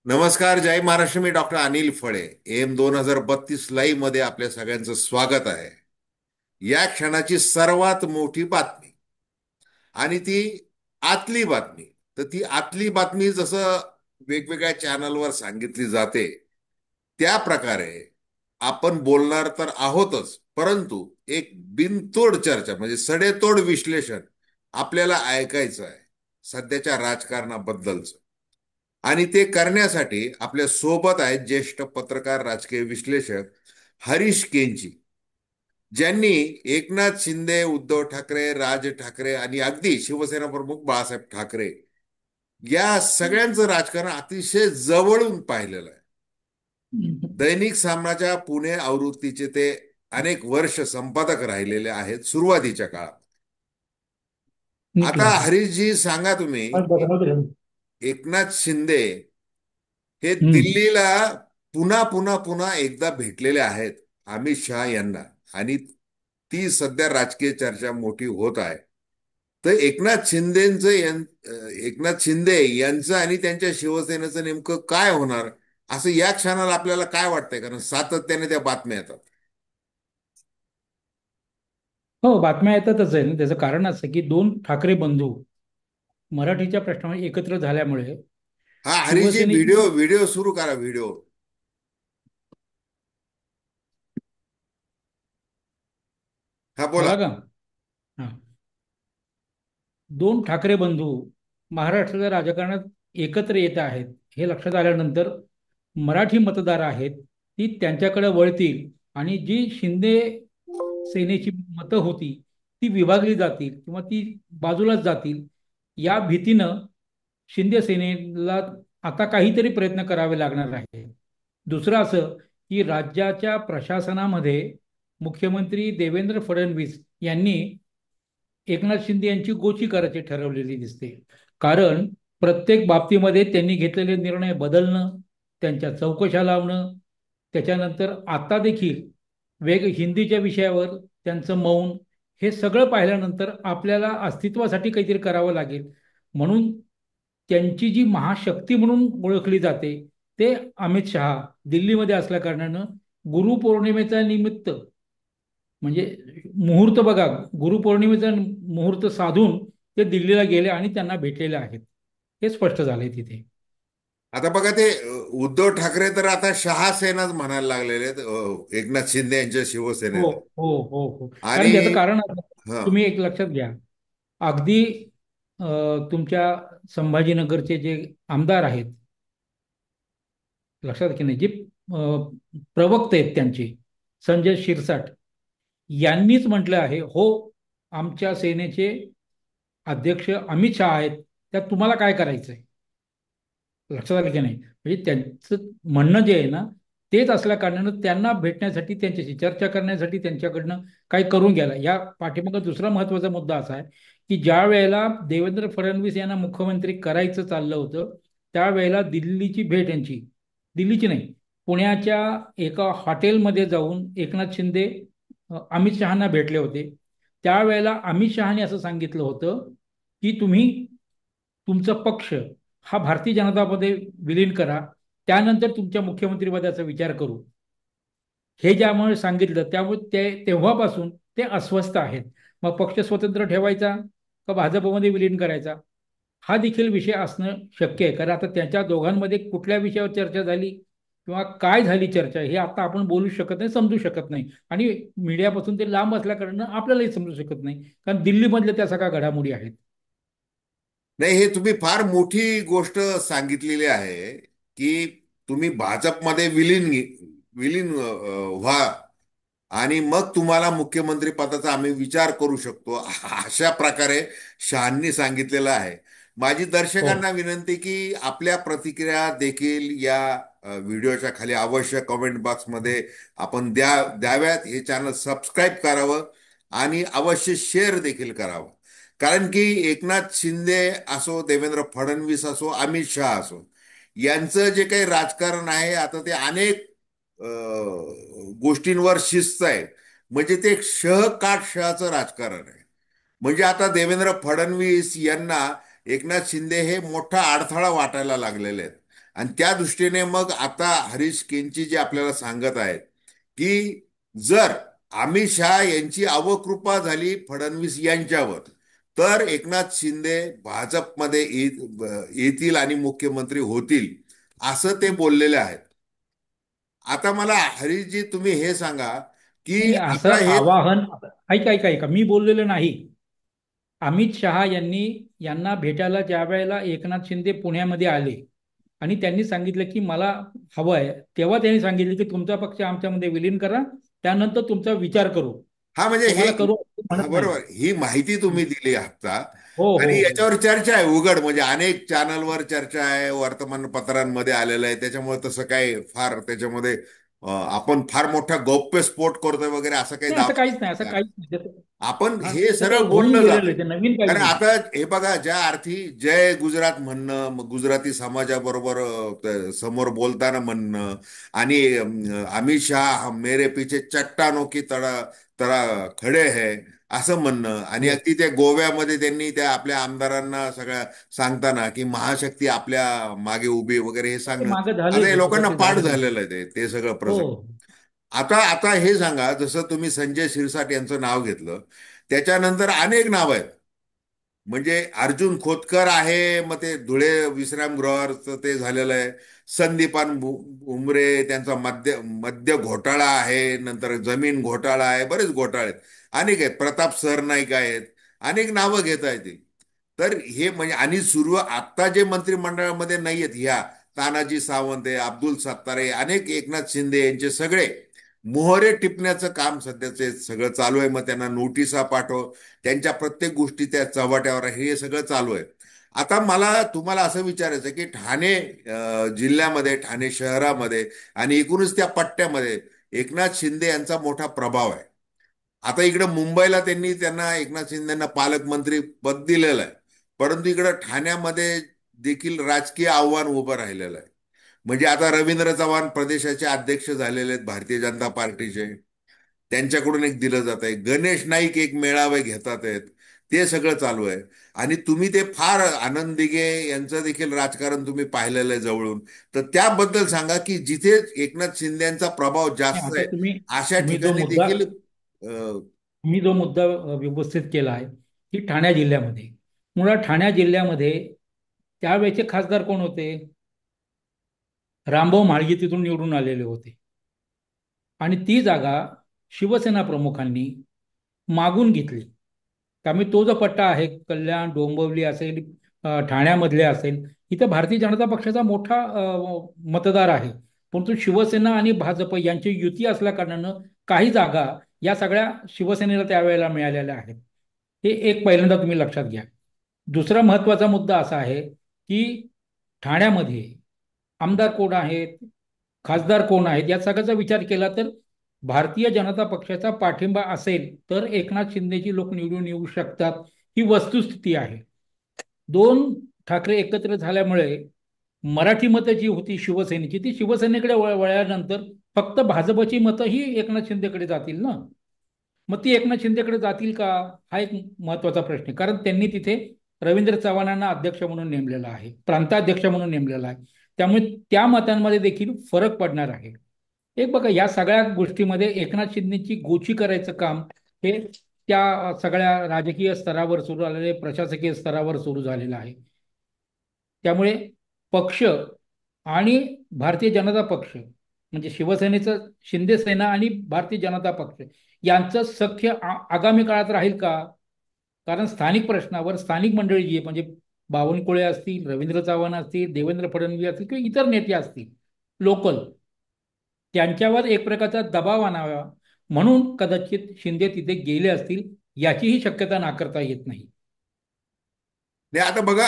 नमस्कार, जय महाराष्ट्र. मी डॉक्टर अनिल फळे. M 2032 live मध्ये आपल्या सगळ्यांचं स्वागत आहे. या क्षणाची सर्वात मोठी बातमी आणि ती आतली बातमी. तर ती आतली बातमी जसं वेगवेगळ्या चॅनलवर सांगितली जाते त्या प्रकारे आपण बोलणार तर आहोतच, परंतु एक बिनतोड चर्चा म्हणजे सडेतोड विश्लेषण आपल्याला ऐकायचं आहे सध्याच्या राजकारणाबद्दलचं. आणि ते करण्यासाठी आपल्या सोबत आहेत ज्येष्ठ पत्रकार, राजकीय विश्लेषक हरीश केंची, ज्यांनी एकनाथ शिंदे, उद्धव ठाकरे, राज ठाकरे आणि अगदी शिवसेना प्रमुख बाळासाहेब ठाकरे या सगळ्यांचं राजकारण अतिशय जवळून पाहिलेलं आहे. दैनिक सामनाच्या पुणे आवृत्तीचे ते अनेक वर्ष संपादक राहिलेले आहेत सुरुवातीच्या काळात. निकला आता था। हरीशजी सांगा तुम्ही, आज बदला तो हम। एकनाथ शिंदे हे हम्म। दिल्लीला पुन्हा पुन्हा पुन्हा एकदा भेटलेले आहेत अमित शहा यांना, आणि ती सध्या राजकीय चर्चा मोठी होत आहे. तर एकनाथ शिंदे यांचं आणि त्यांच्या शिवसेनेचं नेमकं काय होणार असं या क्षणाला आपल्याला काय वाटतंय? कारण सातत्याने त्या बातम्या येतात. हो, बातम्या येतातच आहे ना. त्याचं कारण असं की दोन ठाकरे बंधू मराठीच्या प्रश्नावर एकत्र झाल्यामुळे हा, हरीशजी, व्हिडिओ शिवसेनेची व्हिडिओ सुरू करा. व्हिडिओ हा, बोला. झाला का? हा, दोन ठाकरे बंधू महाराष्ट्राच्या राजकारणात एकत्र येत आहेत हे लक्षात आल्यानंतर मराठी मतदार आहेत ती त्यांच्याकडे वळतील आणि जी शिंदे सेनेची मतं होती ती विभागली जातील किंवा ती बाजूलाच जातील या भीतीनं शिंदे सेनेला आता काहीतरी प्रयत्न करावे लागणार आहे. दुसरं असं की राज्याच्या प्रशासनामध्ये मुख्यमंत्री देवेंद्र फडणवीस यांनी एकनाथ शिंदे यांची गोची करायची ठरवलेली दिसते. कारण प्रत्येक बाबतीमध्ये त्यांनी घेतलेले निर्णय बदलणं, त्यांच्या चौकशा लावणं, त्याच्यानंतर आता देखील हिंदीच्या विषयावर त्यांचं मौन, हे सगळं पाहिल्यानंतर आपल्याला अस्तित्वासाठी काहीतरी करावं लागेल. म्हणून त्यांची जी महाशक्ती म्हणून ओळखली जाते ते अमित शहा दिल्लीमध्ये असल्या कारणानं गुरुपौर्णिमेचा निमित्त म्हणजे मुहूर्त बघा, गुरुपौर्णिमेचा मुहूर्त साधून ते दिल्लीला गेले आणि त्यांना भेटलेले आहेत हे स्पष्ट झाले तिथे. आता बघा, ते उद्धव ठाकरे तर आता शहा सेनाच म्हणायला लागलेले आहेत एकनाथ शिंदे यांच्या हो, शिवसेनेला. हो, हो, हो. आणि कारण त्याचं कारण असं, हा, तुम्ही एक लक्षात घ्या. अगदी अ, तुमच्या संभाजीनगरचे जे आमदार आहेत, लक्षात की नाही, जे प्रवक्ते आहेत त्यांचे, संजय शिरसाट यांनीच म्हटलं आहे, हो आमच्या सेनेचे अध्यक्ष अमित शहा आहेत, त्यात तुम्हाला काय करायचंय? लक्षात आलं की नाही? म्हणजे त्यांचं म्हणणं जे आहे ना, तेच असल्या कारणानं त्यांना भेटण्यासाठी, त्यांच्याशी चर्चा करण्यासाठी त्यांच्याकडनं काय करून घ्यायला. या पाठीमागे दुसरा महत्वाचा मुद्दा असा आहे की ज्या वेळेला देवेंद्र फडणवीस यांना मुख्यमंत्री करायचं चाललं होतं त्यावेळेला दिल्लीची भेट यांची, दिल्लीची नाही, पुण्याच्या एका हॉटेलमध्ये जाऊन एकनाथ शिंदे अमित शहाना भेटले होते. त्यावेळेला अमित शहाने असं सांगितलं होतं की तुम्ही तुमचा पक्ष हा भारतीय जनतामध्ये विलीन करा, त्यानंतर तुमच्या मुख्यमंत्रीपदाचा विचार करू. हे ज्यामुळे सांगितलं त्यामुळे तेव्हापासून ते अस्वस्थ आहेत. मग पक्ष स्वतंत्र ठेवायचा का भाजपमध्ये विलीन करायचा हा देखील विषय असणं शक्य आहे. कारण आता त्यांच्या दोघांमध्ये कुठल्या विषयावर चर्चा झाली किंवा काय झाली चर्चा हे आता आपण बोलू शकत नाही, समजू शकत नाही. आणि मीडियापासून ते लांब असल्या कारणानं आपल्यालाही समजू शकत नाही, कारण दिल्लीमधल्या त्या सगळ्या घडामोडी आहेत. नाही, हे तुम्ही फार मोठी गोष्ट सांगितलेली आहे की तुम्ही भाजपमध्ये विलीन व्हा आणि मग तुम्हाला मुख्यमंत्री पदाचा आम्ही विचार करू शकतो, अशा प्रकारे शहांनी सांगितलेलं आहे. माझी हो, दर्शकांना विनंती की आपल्या प्रतिक्रिया देखील या व्हिडिओच्या खाली अवश्य कमेंट बॉक्समध्ये आपण द्याव्यात. हे चॅनल सबस्क्राईब करावं आणि अवश्य शेअर देखील करावं. कारण की एकनाथ शिंदे असो, देवेंद्र फडणवीस असो, अमित शहा असो, यांचं जे काही राजकारण आहे आता ते अनेक गोष्टींवर शिस्त आहे. म्हणजे ते काट शहाचं राजकारण आहे. म्हणजे आता देवेंद्र फडणवीस यांना एकनाथ शिंदे हे मोठा अडथळा वाटायला लागलेले आहेत. आणि त्या दृष्टीने मग आता हरीश केंची जे आपल्याला सांगत आहेत की जर अमित शहा यांची अवकृपा झाली फडणवीस यांच्यावर, तर एकनाथ शिंदे भाजपमध्ये येतील आणि मुख्यमंत्री होतील, असं ते बोललेले आहेत. आता मला हरीशजी तुम्ही हे सांगा की नाही, आता असं हे. आवाहन, ऐका ऐका ऐका, मी बोललेलो नाही. अमित शहा यांनी यांना भेटायला ज्या वेळेला एकनाथ शिंदे पुण्यामध्ये आले आणि त्यांनी सांगितलं की मला हवं आहे, तेव्हा त्यांनी सांगितलं की तुमचा पक्ष आमच्यामध्ये विलीन करा, त्यानंतर तुमचा विचार करू. हा म्हणजे हे. तुम्हाला करू असं हा म्हणत नाही. बरोबर, ही माहिती तुम्ही दिली आत्ता. हो हो आणि हो. याच्यावर चर्चा आहे उघड, म्हणजे अनेक चॅनलवर चर्चा आहे, वर्तमानपत्रांमध्ये आलेलं आहे. त्याच्यामुळे तसं काही फार त्याच्यामध्ये आपण फार मोठा गौप्यस्फोट करतोय वगैरे असं काही नाही, असं दावा काहीच नाही, असं नाही. काहीच नाही आपण हा, हे ते तर सरळ होऊन बोललं गेलेलं जाते. आहे, ते नवीन काही कारण नाही. आता हे बघा, ज्या अर्थी जय गुजरात म्हणणं, मग गुजराती समाजाबरोबर समोर बोलताना म्हणणं, आणि अमित शहा मेरे पीछे चट्टानो की तडा तडा खडे है असं म्हणणं, आणि हो, अगदी त्या गोव्यामध्ये त्यांनी त्या आपल्या आमदारांना सगळ्या सांगताना की महाशक्ती आपल्या मागे उभी वगैरे हे ते सांगणं, मागे आता झालेच हे होते, लोकांना तसे पाठ झालेच होते. झालेलं आहे ते सगळं हो. प्रसंग. आता आता हे सांगा, जसं तुम्ही संजय शिरसाट यांचं नाव घेतलं, त्याच्यानंतर अनेक नाव आहेत. म्हणजे अर्जुन खोतकर आहे, मग ते धुळे विश्रामगृहाचं ते झालेलं आहे. संदीपान उमरे, त्यांचा मद्य मद्य घोटाळा आहे, नंतर जमीन घोटाळा आहे, बरेच घोटाळे आहेत. अनेक आहेत, प्रताप सरनाईक आहेत, अनेक नावं घेता येतील. तर हे म्हणजे, आणि सुरू आत्ता जे मंत्रिमंडळामध्ये नाही आहेत ह्या, तानाजी सावंत आहे, अब्दुल सत्तार आहे, अनेक एकनाथ शिंदे यांचे सगळे मोहरे टिपण्याचं काम सध्याचे सगळं चालू आहे. मग त्यांना नोटिसा पाठव, त्यांच्या प्रत्येक गोष्टी त्या चव्हाट्यावर आहे, हे सगळं चालू आहे. आता मला तुम्हाला असं विचारायचं आहे की ठाणे जिल्ह्यामध्ये, ठाणे शहरामध्ये आणि एकूणच त्या पट्ट्यामध्ये एकनाथ शिंदे यांचा मोठा प्रभाव आहे. आता इकडे मुंबईला त्यांना एकनाथ शिंदेना पालकमंत्री पद दिलेलं आहे, परंतु इकडे ठाण्यामध्ये देखील राजकीय आव्हान उभं राहिलेलं आहे. म्हणजे आता रवींद्र चव्हाण प्रदेशाचे अध्यक्ष झालेले आहेत भारतीय जनता पार्टीचे, त्यांच्याकडून एक दिलं जात आहे. गणेश नाईक एक मेळावे घेतात आहेत, ते सगळं चालू आहे. आणि तुम्ही ते फार आनंद दिघे यांचं देखील राजकारण तुम्ही पाहिलेलं आहे जवळून. तर त्याबद्दल सांगा की जिथे एकनाथ शिंदेचा प्रभाव नाही, जास्त आता आहे, तुम्ही अशा तुम्ही जो ठिकाणी मुद्दा देखील तुम्ही जो मुद्दा व्यवस्थित केला आहे की ठाणे जिल्ह्यामध्ये, मुळात ठाणे जिल्ह्यामध्ये त्यावेळेचे खासदार कोण होते? रामभाऊ म्हाळगी तिथून निवडून आलेले होते आणि ती जागा शिवसेना प्रमुखांनी मागून घेतली. त्यामुळे तो जो पट्टा आहे, कल्याण, डोंबिवली असेल, ठाण्यामधले असेल, इथं भारतीय जनता पक्षाचा मोठा मतदार आहे. परंतु शिवसेना आणि भाजप यांची युती असल्या कारणानं काही जागा या सगळ्या शिवसेनेला त्यावेळेला मिळालेल्या आहेत. हे एक पहिल्यांदा तुम्ही लक्षात घ्या. दुसरा महत्वाचा मुद्दा असा आहे की ठाण्यामध्ये आमदार कोण आहेत, खासदार कोण आहेत, या सगळ्याचा विचार केला तर भारतीय जनता पक्षाचा पाठिंबा असेल तर एकनाथ शिंदेची लोक निवडून येऊ शकतात, ही वस्तुस्थिती आहे. दोन ठाकरे एकत्र झाल्यामुळे मराठी मतं जी होती शिवसेनेची, ती शिवसेनेकडे वळल्यानंतर फक्त भाजपची मतं ही एकनाथ शिंदेकडे जातील ना. मग ती एकनाथ शिंदेकडे जातील का, हा एक महत्वाचा प्रश्न आहे. कारण त्यांनी तिथे रवींद्र चव्हाणांना अध्यक्ष म्हणून नेमलेला आहे, प्रांताध्यक्ष म्हणून नेमलेला आहे. त्यामुळे त्या मतांमध्ये देखील फरक पडणार आहे. एक बघा, या सगळ्या गोष्टीमध्ये एकनाथ शिंदेची गोची करायचं काम हे त्या सगळ्या राजकीय स्तरावर सुरू झालेले, प्रशासकीय स्तरावर सुरू झालेलं आहे. त्यामुळे पक्ष आणि भारतीय जनता पक्ष, म्हणजे शिवसेनेचं शिंदे सेना आणि भारतीय जनता पक्ष यांचं सख्य आगामी काळात राहील का? कारण स्थानिक प्रश्नावर स्थानिक मंडळी जी आहे, म्हणजे बावनकुळे असतील, रवींद्र चव्हाण असतील, देवेंद्र फडणवीस असतील किंवा इतर नेते असतील लोकल, त्यांच्यावर एक प्रकारचा दबाव आणावा म्हणून कदाचित शिंदे तिथे गेले असतील, याचीही शक्यता नाकारता येत नाही. नाही आता बघा,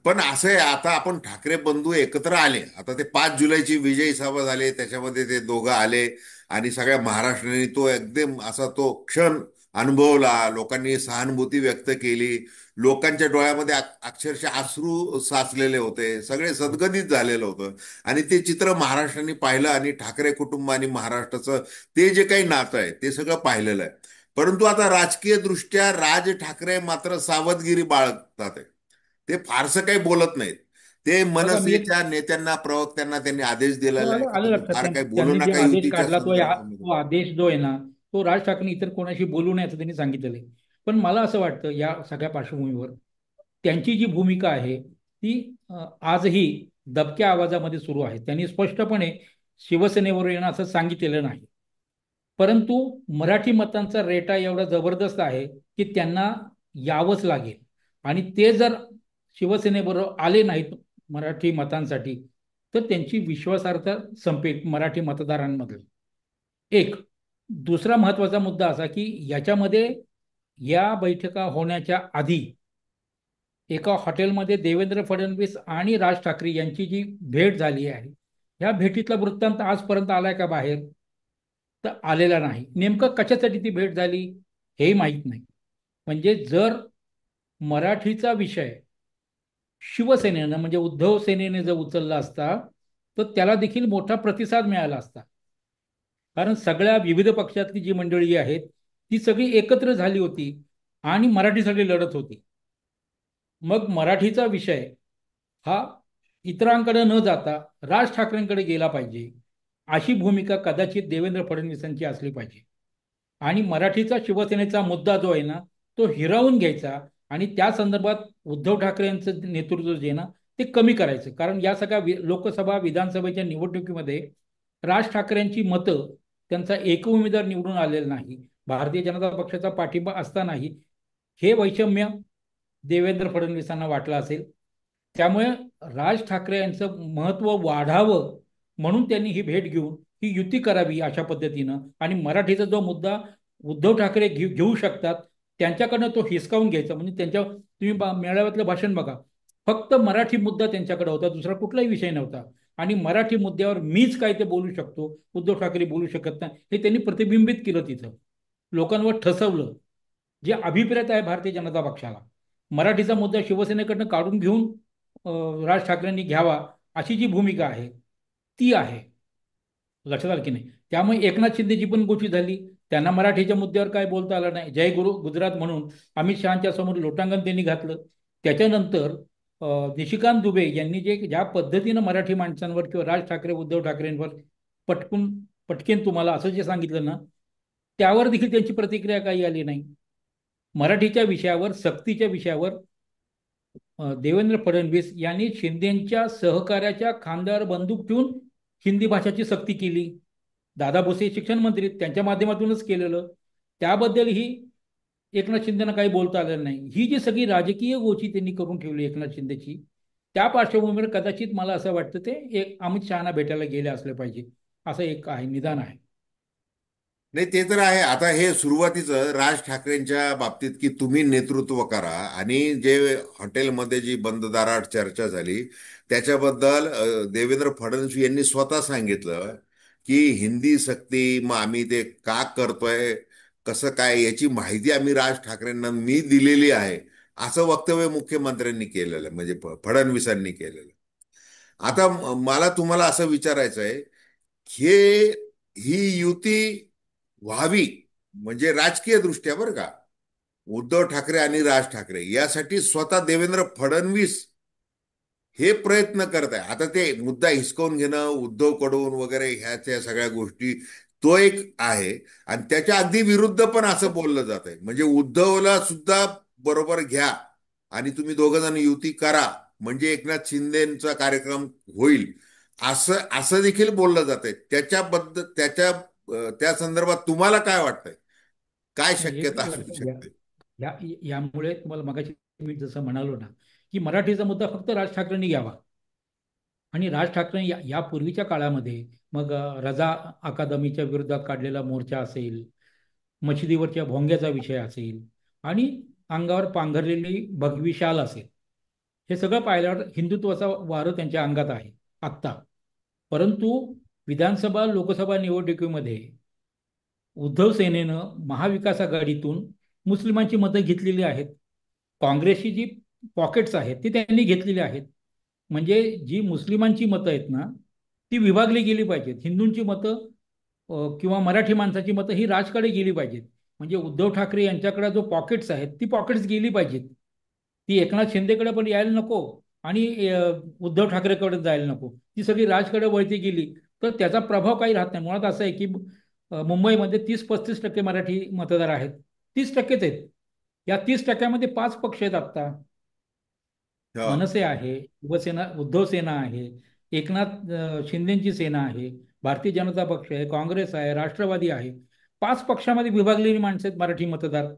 पण असं आहे, आता आपण ठाकरे बंधू एकत्र आले, आता ते 5 जुलैची विजयी सभा झाली, त्याच्यामध्ये ते दोघं आले आणि सगळ्या महाराष्ट्राने तो एकदम असा तो क्षण अनुभवला, लोकांनी सहानुभूती व्यक्त केली, लोकांच्या डोळ्यामध्ये अक्षरशः अश्रू साचलेले होते, सगळे सदगदित झालेलं होतं. आणि ते चित्र महाराष्ट्राने पाहिलं, आणि ठाकरे कुटुंब आणि महाराष्ट्राचं ते जे काही नातं आहे ते सगळं पाहिलेलं आहे. परंतु आता राजकीय दृष्ट्या राज ठाकरे मात्र सावधगिरी बाळगतात आहे, ते फारसं काही बोलत नाहीत. ते बघा मी एक मनसेच्या नेत्यांना, प्रवक्त्यांना त्यांनी आदेश हो, दिलेला आहे आलं की आलं तुम्ही लक्षात. फार काही बोलू त्यांनी जे नका आदेश युतीच्या काढला तो संदर्भामध्ये. तो आदेश जो आहे ना, तो राज ठाकरे इतर कोणाशी बोलू नये असं त्यांनी सांगितलेलं आहे. पण मला असं वाटतं या सगळ्या पार्श्वभूमीवर त्यांची जी भूमिका आहे ती आजही दबक्या आवाजामध्ये सुरू आहे. त्यांनी स्पष्टपणे शिवसेनेवर येणं असं सांगितलेलं नाही. परंतु मराठी मतांचा रेटा एवढा जबरदस्त आहे की त्यांना यावंच लागेल. आणि ते जर शिवसेनेबरोबर आले नाहीत मराठी मतांसाठी, तर त्यांची विश्वासार्हता संपेल मराठी मतदारांमध्ये. एक दुसरा महत्वाचा मुद्दा असा की याच्यामध्ये या बैठका होण्याच्या आधी एका हॉटेलमध्ये देवेंद्र फडणवीस आणि राज ठाकरे यांची जी भेट झाली आहे, या भेटीतला वृत्तांत आजपर्यंत आलाय का बाहेर? तर आलेला नाही. नेमकं कशासाठी ती भेट झाली हेही माहीत नाही. म्हणजे जर मराठीचा विषय शिवसेनेनं म्हणजे उद्धव सेनेने जर उचलला असता, तर त्याला देखील मोठा प्रतिसाद मिळाला असता. कारण सगळ्या विविध पक्षातली जी मंडळी आहेत ती सगळी एकत्र झाली होती आणि मराठीसाठी लढत होती. मग मराठीचा विषय हा इतरांकडे न जाता राज ठाकरेंकडे गेला पाहिजे, अशी भूमिका कदाचित देवेंद्र फडणवीसांची असली पाहिजे. आणि मराठीचा शिवसेनेचा मुद्दा जो आहे ना, तो हिरावून घ्यायचा आणि त्या संदर्भात उद्धव ठाकरे यांचं नेतृत्व जे आहे ना, ते कमी करायचं. कारण या सगळ्या लोकसभा विधानसभेच्या निवडणुकीमध्ये राज ठाकरेंची मतं, त्यांचा एक उमेदवार निवडून आलेला नाही, भारतीय जनता पक्षाचा पाठिंबा असतानाही हे वैषम्य देवेंद्र फडणवीसांना वाटलं असेल. त्यामुळे राज ठाकरे यांचं महत्व वाढावं म्हणून त्यांनी ही भेट घेऊन ही युती करावी अशा पद्धतीनं. आणि मराठीचा जो मुद्दा उद्धव ठाकरे घेऊ शकतात त्यांच्याकडनं तो हिसकावून घ्यायचा. म्हणजे त्यांच्या तुम्ही मेळाव्यातलं भाषण बघा, फक्त मराठी मुद्दा त्यांच्याकडे होता, दुसरा कुठलाही विषय नव्हता. आणि मराठी मुद्द्यावर मीच काय ते बोलू शकतो, उद्धव ठाकरे बोलू शकत नाही, हे त्यांनी प्रतिबिंबित केलं तिथं, लोकांवर ठसवलं. जे अभिप्रेत आहे भारतीय जनता पक्षाला, मराठीचा मुद्दा शिवसेनेकडनं काढून घेऊन राज ठाकरेंनी घ्यावा अशी जी भूमिका आहे ती आहे. लक्षात आलं की नाही? त्यामुळे एकनाथ शिंदेची पण गोष्टी झाली, त्यांना मराठीच्या मुद्द्यावर काय बोलता आलं नाही. जय गुरु गुजरात म्हणून अमित शहाच्या समोर लोटांगण त्यांनी घातलं. त्याच्यानंतर निशिकांत दुबे यांनी जे ज्या पद्धतीनं मराठी माणसांवर किंवा राज ठाकरे उद्धव ठाकरेंवर पटकून पटकेन तुम्हाला असं जे सांगितलं ना, त्यावर देखील त्यांची प्रतिक्रिया काही आली नाही. मराठीच्या विषयावर, सक्तीच्या विषयावर देवेंद्र फडणवीस यांनी शिंदेच्या सहकार्याच्या खांद्यावर बंदूक ठेवून हिंदी भाषाची सक्ती केली. दादा भुसे शिक्षण मंत्री, त्यांच्या माध्यमातूनच केलेलं. त्याबद्दलही एकनाथ शिंदेना काही बोलता आलेलं नाही. ही जी सगळी राजकीय गोष्टी त्यांनी करून ठेवली एकनाथ शिंदेची, त्या पार्श्वभूमीवर कदाचित मला असं वाटतं ते एक अमित शहाना भेटायला गेले असले पाहिजे, असं एक आहे, निदान आहे. नाही, ते तर आहे. आता हे सुरुवातीचं राज ठाकरेंच्या बाबतीत की तुम्ही नेतृत्व करा, आणि जे हॉटेलमध्ये जी बंद दारात चर्चा झाली त्याच्याबद्दल देवेंद्र फडणवीस यांनी स्वतः सांगितलं की हिंदी सक्ती मग आम्ही ते का करतोय, कसं काय, याची माहिती आम्ही राज ठाकरेंना मी दिलेली आहे, असं वक्तव्य मुख्यमंत्र्यांनी केलेलं, म्हणजे फडणवीसांनी केलेलं. आता मला तुम्हाला असं विचारायचं आहे, हे ही युती व्हावी म्हणजे राजकीय दृष्ट्या बरं का, उद्धव ठाकरे आणि राज ठाकरे यासाठी स्वतः देवेंद्र फडणवीस हे प्रयत्न करत आहे. आता ते मुद्दा हिसकावून घेणं उद्धव कडून वगैरे ह्याच्या सगळ्या गोष्टी तो एक आहे. आणि त्याच्या अगदी विरुद्ध पण असं बोललं जात आहे, म्हणजे उद्धवला सुद्धा बरोबर घ्या आणि तुम्ही दोघं जण युती करा म्हणजे एकनाथ शिंदेचा कार्यक्रम होईल, असं असं देखील बोललं जात आहे. त्याच्याबद्दल त्या संदर्भात तुम्हाला काय वाटतंय, काय नाही, एक शक्यता असू लक्षात घ्या, शकते? यामुळे तुम्हाला मगाशी मी जसं म्हणालो ना, की मराठीचा मुद्दा फक्त राज ठाकरेंनी घ्यावा. आणि राज ठाकरे या पूर्वीच्या काळामध्ये मग रजा अकादमीच्या विरोधात काढलेला मोर्चा असेल, मशिदीवरच्या भोंग्याचा विषय असेल, आणि अंगावर पांघरलेली भगवी शाल असेल, हे सगळं पाहिल्यावर हिंदुत्वाचा वारं त्यांच्या अंगात आहे आत्ता. परंतु विधानसभा लोकसभा निवडणुकीमध्ये उद्धव सेनेनं महाविकास आघाडीतून मुस्लिमांची मतं घेतलेली आहेत. काँग्रेसची जी पॉकेट्स आहेत ती त्यांनी घेतलेली आहेत. म्हणजे जी मुस्लिमांची मतं आहेत ना, ती विभागली गेली पाहिजेत. हिंदूंची मतं किंवा मराठी माणसाची मतं ही राजकडे गेली पाहिजेत. म्हणजे उद्धव ठाकरे यांच्याकडे जो पॉकेट्स आहेत ती पॉकेट्स गेली पाहिजेत. ती एकनाथ शिंदेकडे पण यायला नको, आणि उद्धव ठाकरेकडे जायला नको, ती सगळी राजकडे वळती गेली, तर त्याचा प्रभाव काही राहत नाही. मुळात असं आहे की मुंबईमध्ये 30-35% मराठी मतदार आहेत. 30%च आहेत. या 30%मध्ये 5 पक्ष आहेत आत्ता. हा. मनसे आहे, शिवसेना, उद्धव सेना आहे, एकनाथ शिंदेची सेना आहे, भारतीय जनता पक्ष आहे, काँग्रेस आहे, राष्ट्रवादी आहे. 5 पक्षामध्ये विभागलेली माणसं आहेत मराठी मतदार.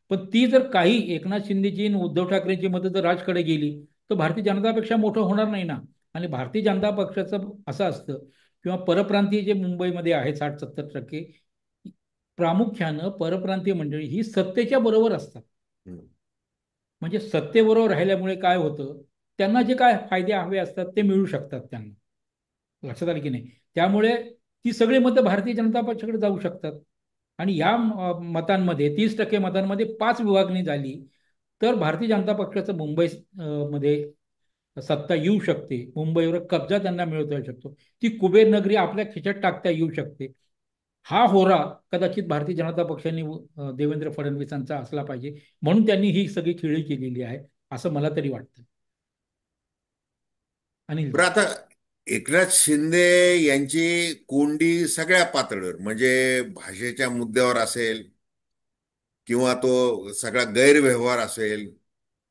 पण ती जर काही एकनाथ शिंदेची आणि उद्धव ठाकरेंची मतं जर राजकडे गेली, तर भारतीय जनतापेक्षा मोठं होणार नाही ना. आणि भारतीय जनता पक्षाचं असं असतं, किंवा परप्रांतीय जे मुंबईमध्ये आहेत 60-70%, प्रामुख्यानं परप्रांतीय मंडळी ही सत्तेच्या बरोबर असतात. म्हणजे सत्तेबरोबर राहिल्यामुळे काय होतं, त्यांना जे काय फायदे हवे असतात ते मिळू शकतात त्यांना. लक्षात आलं की नाही? त्यामुळे ती सगळी मतं भारतीय जनता पक्षाकडे जाऊ शकतात. आणि या मतांमध्ये, 30% मतांमध्ये 5 विभागणी झाली, तर भारतीय जनता पक्षाचं मुंबई मध्ये सत्ता येऊ शकते. मुंबईवर कब्जा त्यांना मिळवता येऊ शकतो. ती कुबेर नगरी आपल्या खिशात टाकता येऊ शकते. हा होरा कदाचित भारतीय जनता पक्षाने देवेंद्र फडणवीसांचा असला पाहिजे, म्हणून त्यांनी ही सगळी खेळी केलेली आहे, असं मला तरी वाटतं. बरं, अनिलजी. आता एकनाथ शिंदे यांची कोंडी सगळ्या पातळीवर, म्हणजे भाषेच्या मुद्द्यावर असेल किंवा तो सगळा गैरव्यवहार असेल.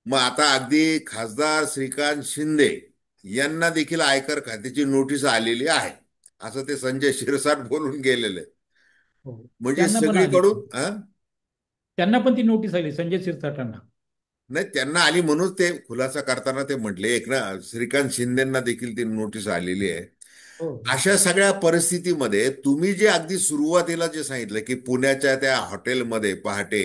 मग आता अगदी खासदार श्रीकांत शिंदे यांना देखील आयकर खात्याची नोटीस आलेली आहे, असं ते संजय शिरसाट बोलून गेलेले. हो. म्हणजे त्यांना पण आली. सगळीकडून त्यांना पण ती नोटीस आली, संजय शिरसाटांना. नाही, त्यांना आली म्हणून ते खुलासा करताना ते म्हटले, एक ना, श्रीकांत शिंदेना देखील ती नोटीस आलेली आहे. हो. अशा सगळ्या परिस्थितीमध्ये तुम्ही जे अगदी सुरुवातीला जे सांगितलं की पुण्याच्या त्या हॉटेलमध्ये पहाटे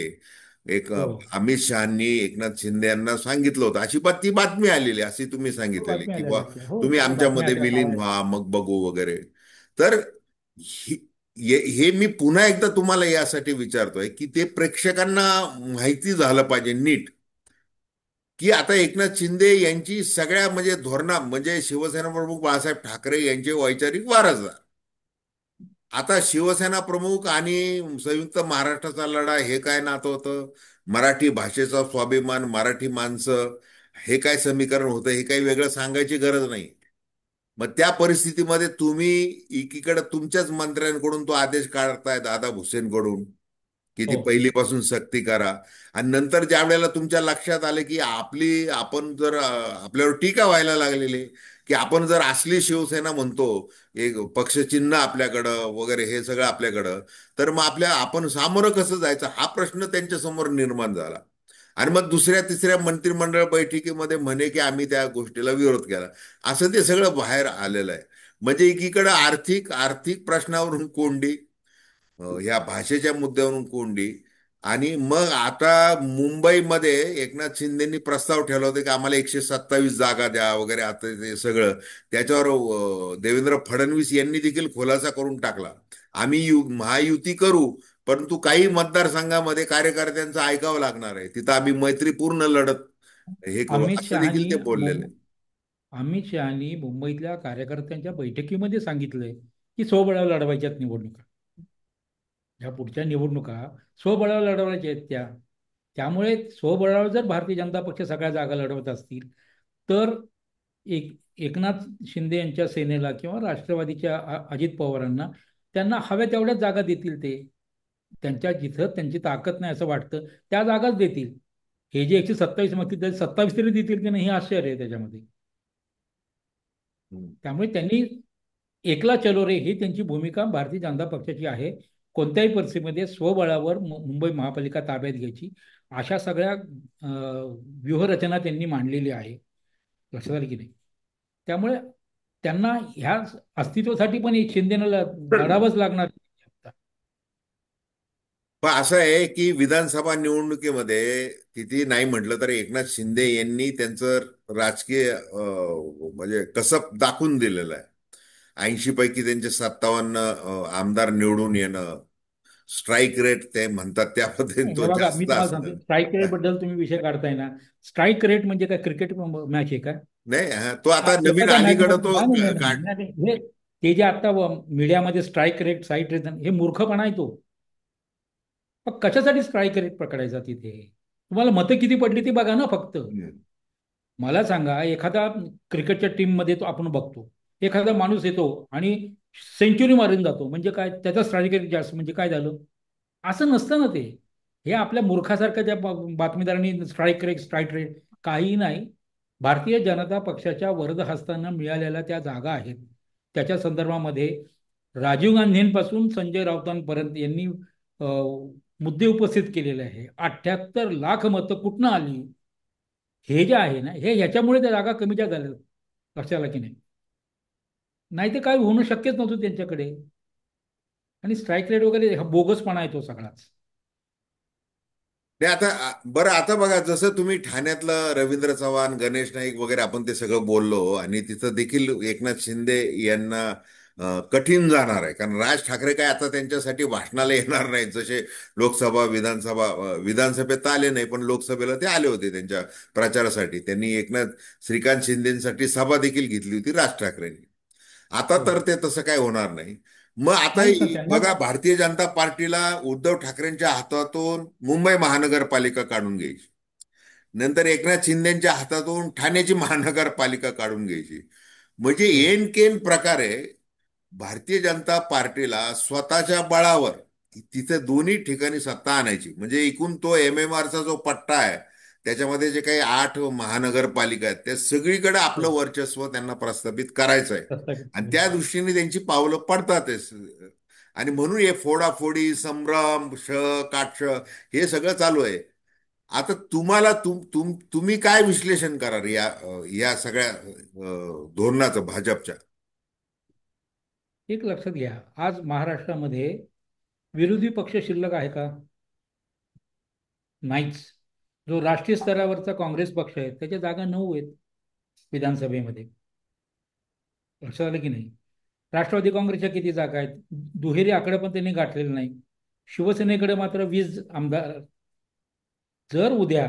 एक हो. अमित शहानी एकनाथ शिंदे यांना सांगितलं होतं, अशी ती बातमी आलेली, अशी तुम्ही हो, सांगितलेली बातम्या की आल्या बा त्याच्या. हो, तुम्ही त्या बातम्या आमच्यामध्ये आल्या. विलीन व्हा, मग बघू वगैरे. तर हे मी पुन्हा एकदा तुम्हाला यासाठी विचारतोय की ते प्रेक्षकांना माहिती झालं पाहिजे नीट, की आता एकनाथ शिंदे यांची सगळ्या म्हणजे धोरणा, म्हणजे शिवसेना प्रमुख बाळासाहेब ठाकरे यांचे वैचारिक वारसदार. आता शिवसेना प्रमुख आणि संयुक्त महाराष्ट्राचा लढा हे काय नातं होतं? मराठी भाषेचा स्वाभिमान, मराठी माणसं, हे काय समीकरण होतं, हे काही वेगळं सांगायची गरज नाही. मग त्या परिस्थितीमध्ये तुम्ही एकीकडे तुमच्याच मंत्र्यांकडून तो आदेश काढताय, दादा भुसेनकडून, की ती हो. पहिलीपासून सक्ती करा. आणि नंतर ज्या वेळेला तुमच्या लक्षात आलं की आपण जर आपल्यावर टीका व्हायला लागलेली, की आपण जर असली शिवसेना म्हणतो, एक पक्षचिन्ह आपल्याकडं वगैरे हे सगळं आपल्याकडं, तर मग आपण सामोरं कसं जायचं, हा प्रश्न त्यांच्या समोर निर्माण झाला. आणि मग दुसऱ्या तिसऱ्या मंत्रिमंडळ बैठकीमध्ये म्हणे की आम्ही त्या गोष्टीला विरोध केला. असं ते सगळं बाहेर आलेलं आहे. म्हणजे एकीकडे आर्थिक आर्थिक प्रश्नावरून कोंडी, ह्या भाषेच्या मुद्द्यावरून कोंडी. आणि मग आता मुंबईमध्ये एकनाथ शिंदेनी प्रस्ताव ठेवला होता की आम्हाला 127 जागा द्या वगैरे, आता ते सगळं त्याच्यावर देवेंद्र फडणवीस यांनी देखील खुलासा करून टाकला. आम्ही महायुती करू, परंतु काही मतदारसंघामध्ये कार्यकर्त्यांचं ऐकावं लागणार आहे, तिथं आम्ही मैत्रीपूर्ण लढत हे करू, अमित असं देखील शहानी ते बोललेले. अमित शहानी मुंबईतल्या कार्यकर्त्यांच्या बैठकीमध्ये सांगितलंय की स्वबळावर लढवायच्यात निवडणुका. ह्या पुढच्या निवडणुका स्वबळावर लढवायच्या आहेत त्या. त्यामुळे स्वबळावर जर भारतीय जनता पक्ष सगळ्या जागा लढवत असतील, तर एकनाथ शिंदे यांच्या सेनेला किंवा राष्ट्रवादीच्या अजित पवारांना, त्यांना हव्या तेवढ्याच जागा देतील ते. त्यांच्या जिथं त्यांची ताकद नाही असं वाटतं, त्या जागाच देतील. हे जे 127 मागतील, 27 तरी देतील की नाही हे आश्चर्य आहे त्याच्यामध्ये. हम्म. त्यामुळे त्यांनी एकला चलो रे ही त्यांची भूमिका भारतीय जनता पक्षाची आहे. कोणत्याही परिस्थितीमध्ये स्वबळावर मुंबई महापालिका ताब्यात घ्यायची, अशा सगळ्या व्यूहरचना त्यांनी मांडलेली आहे. लक्षात आलं की नाही? त्यामुळे त्यांना ह्या अस्तित्वासाठी पण एक शिंदेला लढावंच लागणार. पण असं आहे की विधानसभा निवडणुकीमध्ये किती नाही म्हटलं तर एकनाथ शिंदे यांनी त्यांचं राजकीय म्हणजे कसब दाखवून दिलेलं आहे. 80 पैकी त्यांचे 57 आमदार निवडून येणं, स्ट्राईक रेट ते म्हणतात त्या पद्धतीने हे तो बघा, मी जास्त तुम्हाला सांगतो, असणं. स्ट्राईक रेट बद्दल तुम्ही विषय काढताय ना. स्ट्राईक रेट म्हणजे काय, क्रिकेट मॅच आहे का? नाही, तो आता नवीन एखाद्या मॅच अलीकडं मध्ये तो नाही, नाही, नाही, काढ. नाही, नाही. ते जे आता मीडियामध्ये स्ट्राईक रेट, साईट रेट, हे मूर्खपणा आहे तो. मग कशासाठी स्ट्राईक रेट पकडायचा तिथे? तुम्हाला मतं किती पडली ती बघा ना फक्त. मला सांगा, एखादा क्रिकेटच्या टीममध्ये तो आपण बघतो, एखादा माणूस येतो आणि सेंचुरी मारून जातो, म्हणजे काय, त्याचा स्ट्राईक रेट जास्त, म्हणजे काय झालं? असं नसतं ना ते. हे आपल्या मूर्खासारख्या त्या बातमीदारांनी स्ट्राईक रेट, स्ट्राईक रेट, काही नाही. भारतीय जनता पक्षाच्या वरद हस्तांना मिळालेल्या त्या जागा आहेत, त्याच्या संदर्भामध्ये राजीव गांधींपासून संजय राऊतांपर्यंत यांनी मुद्दे उपस्थित केलेले आहे. 78 लाख मतं कुठनं आली? हे जे आहे ना, हे ह्याच्यामुळे त्या जागा कमीच्या झाल्या, लक्षात की नाही? नाही ते काय होणं शक्यच नव्हतं त्यांच्याकडे. आणि स्ट्राईक रेट वगैरे हा बोगसपणा आहे तो सगळाच. ते आता बरं, आता बघा, जसं तुम्ही ठाण्यातलं रवींद्र चव्हाण, गणेश नाईक वगैरे आपण ते सगळं बोललो, आणि तिथं देखील एकनाथ शिंदे यांना कठीण जाणार आहे, कारण राज ठाकरे काय आता त्यांच्यासाठी भाषणाला येणार नाहीत. जसे लोकसभा, विधानसभा, विधानसभेत आले नाही, पण लोकसभेला ते आले होते त्यांच्या प्रचारासाठी. त्यांनी श्रीकांत शिंदेसाठी सभा देखील घेतली होती राज ठाकरेंनी. आता हो. तर ते तसं काय होणार नाही. मग आता नाहीच ना त्यांना. बघा, भारतीय जनता पार्टीला उद्धव ठाकरेंच्या हातातून मुंबई महानगरपालिका काढून घ्यायची, नंतर एकनाथ शिंदेच्या हातातून ठाण्याची महानगरपालिका काढून घ्यायची. म्हणजे हो. एन केन प्रकारे भारतीय जनता पार्टीला स्वतःच्या बळावर तिथे दोन्ही ठिकाणी सत्ता आणायची. म्हणजे एकूण तो MMRचा जो पट्टा आहे, त्याच्यामध्ये जे काही 8 महानगरपालिका आहेत, त्या सगळीकडे आपलं हो. वर्चस्व त्यांना प्रस्थापित करायचं आहे. प्रस्तावित आणि त्या करायचं. दृष्टीने त्यांची पावलं पडतातच. आणि म्हणून हे फोडाफोडी, संभ्रम, काटश, हे सगळं चालू आहे. आता तुम्हाला तुम्ही काय विश्लेषण कराल या सगळ्या धोरणाचं भाजपच्या? एक लक्षात घ्या, आज महाराष्ट्रामध्ये विरोधी पक्ष शिल्लक आहे का? नाहीच. जो राष्ट्रीय स्तरावरचा काँग्रेस पक्ष आहे त्याच्या जागा 9 आहेत विधानसभेमध्ये. लक्षात आलं की नाही? राष्ट्रवादी काँग्रेसच्या किती जागा आहेत? दुहेरी आकडे पण त्यांनी गाठलेले नाही. शिवसेनेकडे मात्र 20 आमदार. जर उद्या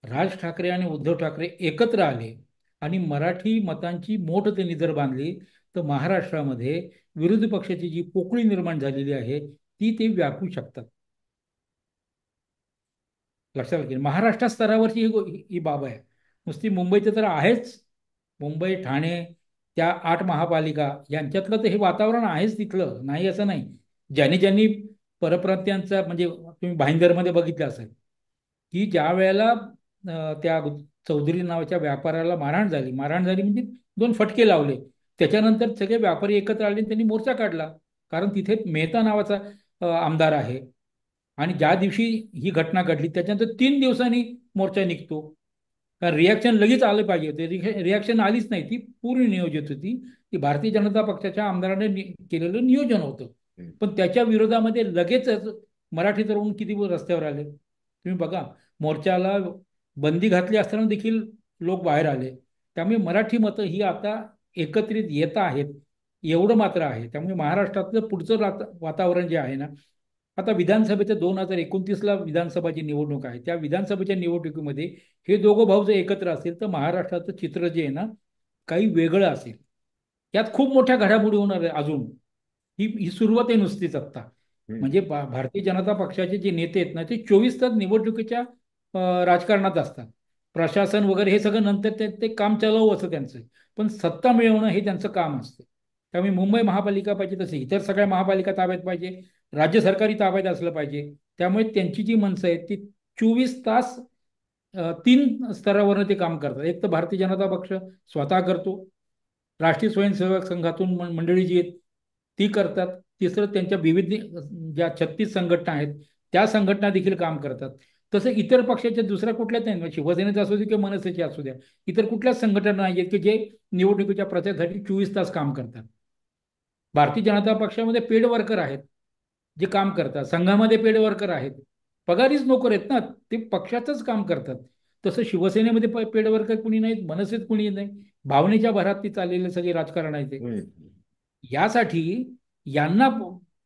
राज ठाकरे आणि उद्धव ठाकरे एकत्र आले आणि मराठी मतांची मोठ त्यांनी जर बांधली, तर महाराष्ट्रामध्ये विरोधी पक्षाची जी पोकळी निर्माण झालेली आहे ती ते व्यापू शकतात. लक्षात घ्या, महाराष्ट्र स्तरावरची ही बाब आहे. नुसती मुंबईचं तर आहेच. मुंबई, ठाणे, त्या 8 महापालिका यांच्यातलं तर हे वातावरण आहेच तिथलं, नाही असं नाही. ज्यांनी ज्यांनी परप्रांतीयांचा, म्हणजे तुम्ही भाईंदरमध्ये बघितलं असेल की ज्या वेळेला त्या चौधरी नावाच्या व्यापाऱ्याला मारहाण झाली म्हणजे 2 फटके लावले. त्याच्यानंतर सगळे व्यापारी एकत्र आले आणि त्यांनी मोर्चा काढला. कारण तिथे मेहता नावाचा आमदार आहे. आणि ज्या दिवशी ही घटना घडली त्याच्यानंतर 3 दिवसांनी मोर्चा निघतो. कारण रिॲक्शन लगेच आलं पाहिजे होते, रिॲक्शन आलीच नाही. ती पूर्ण नियोजित होती. ती भारतीय जनता पक्षाच्या आमदाराने केलेलं नियोजन होतं. पण त्याच्या विरोधामध्ये लगेचच मराठी तरुण किती रस्त्यावर आले तुम्ही बघा. मोर्चाला बंदी घातली असताना देखील लोक बाहेर आले. त्यामुळे मराठी मतं ही आता एकत्रित येत आहेत, एवढं मात्र आहे. त्यामुळे महाराष्ट्रातलं पुढचं वातावरण जे आहे ना, आता विधानसभेचं 2029ला विधानसभाची निवडणूक आहे. त्या विधानसभेच्या निवडणुकीमध्ये हे दोघं भाऊ जर एकत्र असतील तर महाराष्ट्राचं चित्र जे आहे ना, काही वेगळं असेल. यात खूप मोठ्या घडामोडी होणार आहे अजून. ही ही सुरुवात आहे नुसतीच आत्ता. म्हणजे भारतीय जनता पक्षाचे जे नेते आहेत ना, ते 24 तास निवडणुकीच्या राजकारणात असतात. प्रशासन वगैरे हे सगळं नंतर ते ते काम चालवू असं त्यांचं. पण सत्ता मिळवणं हे त्यांचं काम असतं. त्यामुळे मुंबई महापालिका पाहिजे, तसे इतर सगळ्या महापालिका ताब्यात पाहिजे, राज्य सरकारी ताब्यात असलं पाहिजे. त्यामुळे त्यांची जी मनसं आहेत ती 24 तास 3 स्तरावरनं ते काम करतात. एक तर भारतीय जनता पक्ष स्वतः करतो, राष्ट्रीय स्वयंसेवक संघातून मंडळी जी आहेत ती करतात, तिसरं त्यांच्या विविध ज्या 36 संघटना आहेत त्या संघटना देखील काम करतात. तसं इतर पक्षाच्या दुसऱ्या कुठल्याच नाही, म्हणजे शिवसेनेचा असू दे किंवा मनसेची असू द्या, इतर कुठल्याच संघटना नाही आहेत की जे निवडणुकीच्या प्रचारासाठी 24 तास काम करतात. भारतीय जनता पक्षामध्ये पेड वर्कर आहेत जे काम करतात, संघामध्ये पेड वर्कर आहेत, पगारीच नोकर आहेत ना, ते पक्षाचंच काम करतात. तसं शिवसेनेमध्ये पेड वर्कर कुणी नाहीत, मनसेत कुणी नाही. भावनेच्या भरात ती चाललेले सगळे राजकारण आहे ते. हम्म. यासाठी यांना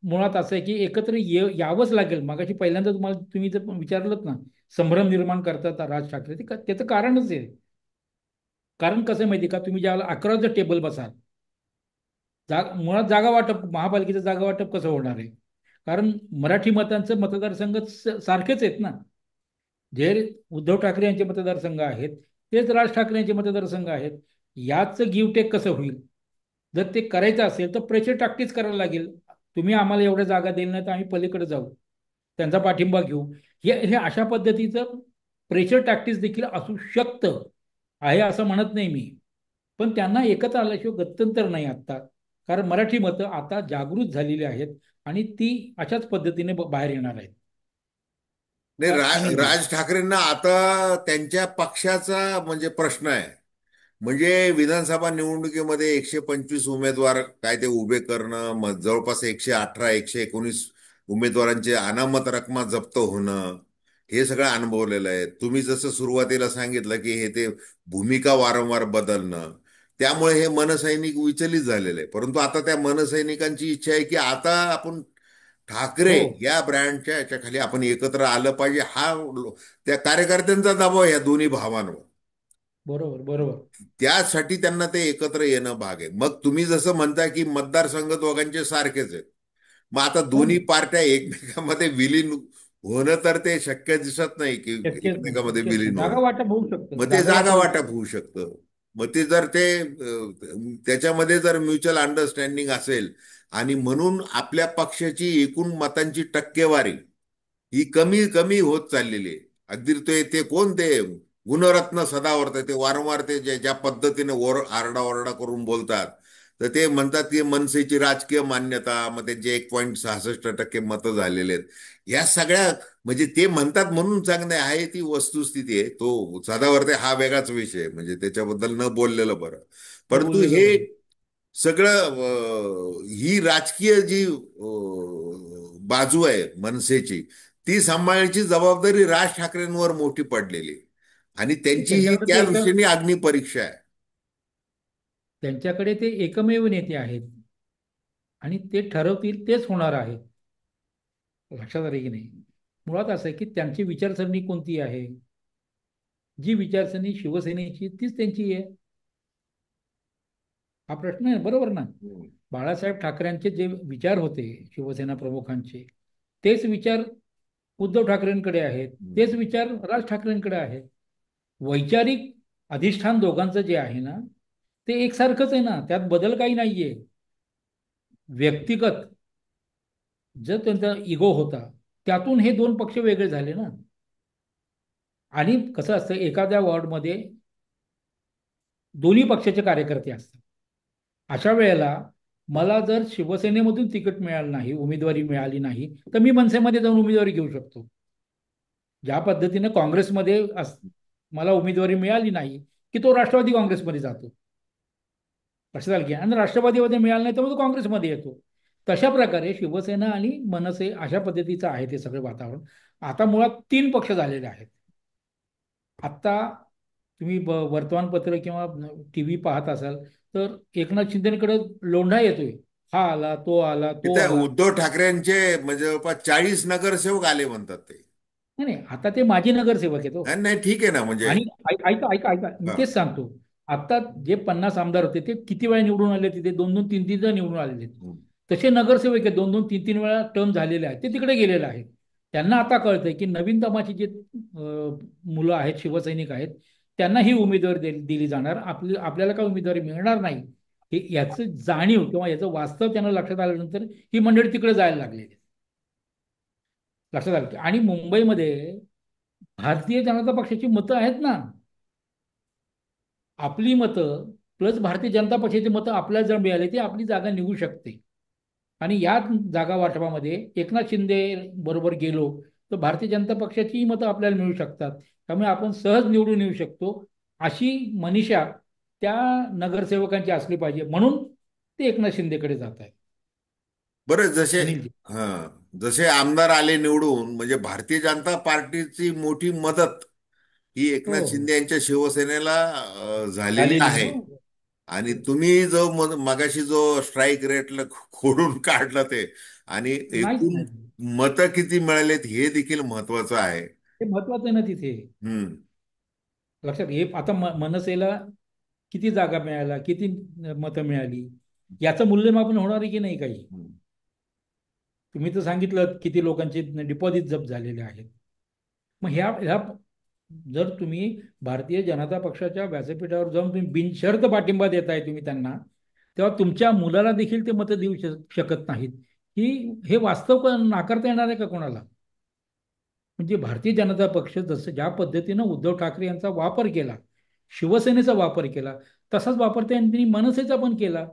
मुळात असं आहे की एकत्र यावंच लागेल. मगाशी पहिल्यांदा तुम्ही जर विचारलं ना, संभ्रम निर्माण करतात राज ठाकरे, ते त्याचं कारणच आहे. कारण कसं आहे माहिती का, तुम्ही ज्यावेळेला 11 टेबल बसाल, मुळात जागा वाटप, महापालिकेचं जागा वाटप कसं होणार आहे? कारण मराठी मतांचं मतदारसंघ सारखेच आहेत ना. जे उद्धव ठाकरे यांचे मतदारसंघ आहेत तेच राज ठाकरेंचे मतदारसंघ आहेत. याच गिव्ह टेक कसं होईल? जर ते करायचं असेल तर प्रेशर टाकटीच करायला लागेल. तुम्ही आम्हाला एवढ्या जागा दिल्या नाही तर आम्ही पलीकडे जाऊ, त्यांचा पाठिंबा घेऊ. हे हे अशा पद्धतीचं प्रेशर टॅक्टिक्स देखील असू शकतं, आहे असं म्हणत नाही मी. पण त्यांना एकत्र आल्याशिवाय गत्यंतर नाही आत्ता. कारण मराठी मतं आता जागृत झालेली आहेत आणि ती अशाच पद्धतीने बाहेर येणार आहेत. नाही, अनिलजी. राज ठाकरेंना आता त्यांच्या पक्षाचा म्हणजे प्रश्न आहे. म्हणजे विधानसभा निवडणुकीमध्ये 125 उमेदवार काय ते उभे करणं, मग जवळपास 118 119 उमेदवारांचे अनामत रकमा जप्त होणं, हे सगळं अनुभवलेलं आहे. तुम्ही जसं सुरुवातीला सांगितलं की हे ते भूमिका वारंवार बदलणं, त्यामुळे हे मनसैनिक विचलित झालेले आहे. परंतु आता त्या मनसैनिकांची इच्छा आहे की आता आपण ठाकरे हो, या ब्रँडच्या याच्याखाली आपण एकत्र आलं पाहिजे. हा त्या कार्यकर्त्यांचा दबाव आहे या दोन्ही भावांवर. बरोबर बरोबर. त्यासाठी त्यांना ते एकत्र येणं भाग आहे. मग तुम्ही जसं म्हणता की मतदारसंघ दोघांचे सारखेच आहेत, मग आता हो दोन्ही ना. पार्ट्या एकमेकांमध्ये विलीन होणं तर ते शक्य दिसत नाही की शक्यच नाही, एकमेकांमध्ये शक्यच नाही. विलीन जागा होणं. वाटप होऊ शकतं, मग ते जागा जागा वाटप होऊ वाटप शकतं. होऊ शकतं. मग ते जर ते त्याच्यामध्ये जर म्युच्युअल अंडरस्टँडिंग असेल आणि म्हणून आपल्या पक्षाची एकूण मतांची टक्केवारी ही कमी कमी होत चाललेली आहे. अगदी ते ते कोण ते गुणरत्न सदावर्त ते वारंवार ते ज्या पद्धतीने आरडाओरडा करून बोलतात, तर ते म्हणतात की मनसेची राजकीय मान्यता, मग त्यांचे 1.66% मतं झालेले आहेत. या सगळ्या म्हणजे ते म्हणतात म्हणून चांगले आहे, ती वस्तुस्थिती आहे. तो सदावर्ते हा वेगळाच विषय आहे, म्हणजे त्याच्याबद्दल न बोललेलं बरं. न परंतु बोललेलं हे बरं. सगळं ही राजकीय जी बाजू आहे मनसेची, ती सांभाळण्याची जबाबदारी राज ठाकरेंवर मोठी पडलेली आहे. आणि त्यांची ही त्यांच्याकडे त्या ते दृष्टीने अग्निपरीक्षा आहे. त्यांच्याकडे ते एकमेव नेते आहेत आणि ते ठरवतील तेच होणार आहे. लक्षात आले की नाही? मुळात असं आहे की त्यांची विचारसरणी कोणती आहे? जी विचारसरणी शिवसेनेची तीच त्यांची आहे. हा प्रश्न आहे, बरोबर ना? हम्म. बाळासाहेब ठाकरेंचे जे विचार होते शिवसेना प्रमुखांचे, तेच विचार उद्धव ठाकरेंकडे आहेत, तेच विचार राज ठाकरेंकडे आहेत. वैचारिक अधिष्ठान दोघांचं जे आहे ना, ते एकसारखंच आहे ना, त्यात बदल काही नाहीये. व्यक्तिगत जर त्यांचा इगो होता, त्यातून हे दोन पक्ष वेगळे झाले ना. आणि कसं असतं, एखाद्या वॉर्डमध्ये दोन्ही पक्षाचे कार्यकर्ते असतात. अशा वेळेला मला जर शिवसेनेमधून तिकीट मिळालं नाही, उमेदवारी मिळाली नाही, तर मी मनसेमध्ये जाऊन उमेदवारी घेऊ शकतो. ज्या पद्धतीने काँग्रेसमध्ये मला उमेदवारी मिळाली नाही, की तो राष्ट्रवादी काँग्रेसमध्ये जातो. लक्षात आलं की? आणि राष्ट्रवादीमध्ये मिळालं नाही तर मग तो काँग्रेसमध्ये येतो. तशा प्रकारे शिवसेना आणि मनसे अशा पद्धतीचं आहे ते सगळे वातावरण. आता मुळात तीन पक्ष झालेले आहेत. आत्ता तुम्ही वर्तमानपत्र किंवा टीव्ही पाहत असाल तर एकनाथ शिंदेकडे लोंढा येतोय. हा आला, तो आला, तो तिथे आला. उद्धव ठाकरेंचे म्हणजे जवळपास 40 नगरसेवक आले म्हणतात ते. नाही नाही, आता ते माजी नगरसेवक आहेत हो. नाही नाही, ठीक आहे ना म्हणजे. आणि ऐका ऐका ऐका, मी हा. तेच सांगतो. आता जे 50 आमदार होते ते किती वेळा निवडून आले? तिथे दोन दोन तीन तीन निवडून आलेले आहेत. हम्म. तसे नगरसेवक आहेत, दोन दोन तीन तीन वेळा टर्म झालेले आहेत, ते तिकडे गेलेले आहेत. त्यांना आता कळतंय की नवीन दमाची जे मुलं आहेत, शिवसैनिक आहेत, त्यांना ही उमेदवारी दिली जाणार, आपल्याला काय उमेदवारी मिळणार नाही. हे याचं जाणीव किंवा याचं वास्तव त्यांना लक्षात आल्यानंतर ही मंडळी तिकडे जायला लागलेली आहेत. लक्षात आलं की? आणि मुंबईमध्ये भारतीय जनता पक्षाची मतं आहेत ना. आपली मतं प्लस भारतीय जनता पक्षाची मतं आपल्याला जर मिळाली ती आपली जागा निघू शकते. आणि या जागा वाटपामध्ये एकनाथ शिंदे बरोबर गेलो तर भारतीय जनता पक्षाचीही मतं आपल्याला मिळू शकतात. त्यामुळे आपण सहज निवडून येऊ शकतो. अशी मनीषा त्या नगरसेवकांची असली पाहिजे, म्हणून ते एकनाथ शिंदेकडे जात आहेत. बरं, जसे अनिलजी. हा जसे आमदार आले निवडून, म्हणजे भारतीय जनता पार्टीची मोठी मदत ही हो एकनाथ हो. शिंदे यांच्या शिवसेनेला झालेली झालेली आहे. हो. आणि तुम्ही जो मगाशी जो स्ट्राईक रेटला खोडून काढलं ते, आणि नाहीच एकूण नाही. मतं किती मिळालेत हे देखील महत्वाचं आहे. ते महत्वाचं आहे ना तिथे. हम्म. लक्षात हे आता मनसेला किती जागा मिळाल्या, किती मतं मिळाली, याचं मूल्यमापन होणार आहे की नाही काही? हम्म. तुम्ही तर सांगितलं किती लोकांचे डिपॉझिट जप्त झालेले आहेत. मग ह्या ह्या जर तुम्ही भारतीय जनता पक्षाच्या व्यासपीठावर जाऊन तुम्ही बिनशर्त पाठिंबा देताय तुम्ही त्यांना, तेव्हा तुमच्या मुलाला देखील ते मतं देऊ शकत नाहीत. की हे वास्तव नाकारता येणार आहे का कोणाला? म्हणजे भारतीय जनता पक्ष जसं ज्या पद्धतीनं उद्धव ठाकरे यांचा वापर केला, शिवसेनेचा वापर केला, तसाच वापर त्यांनी मनसेचा पण केला.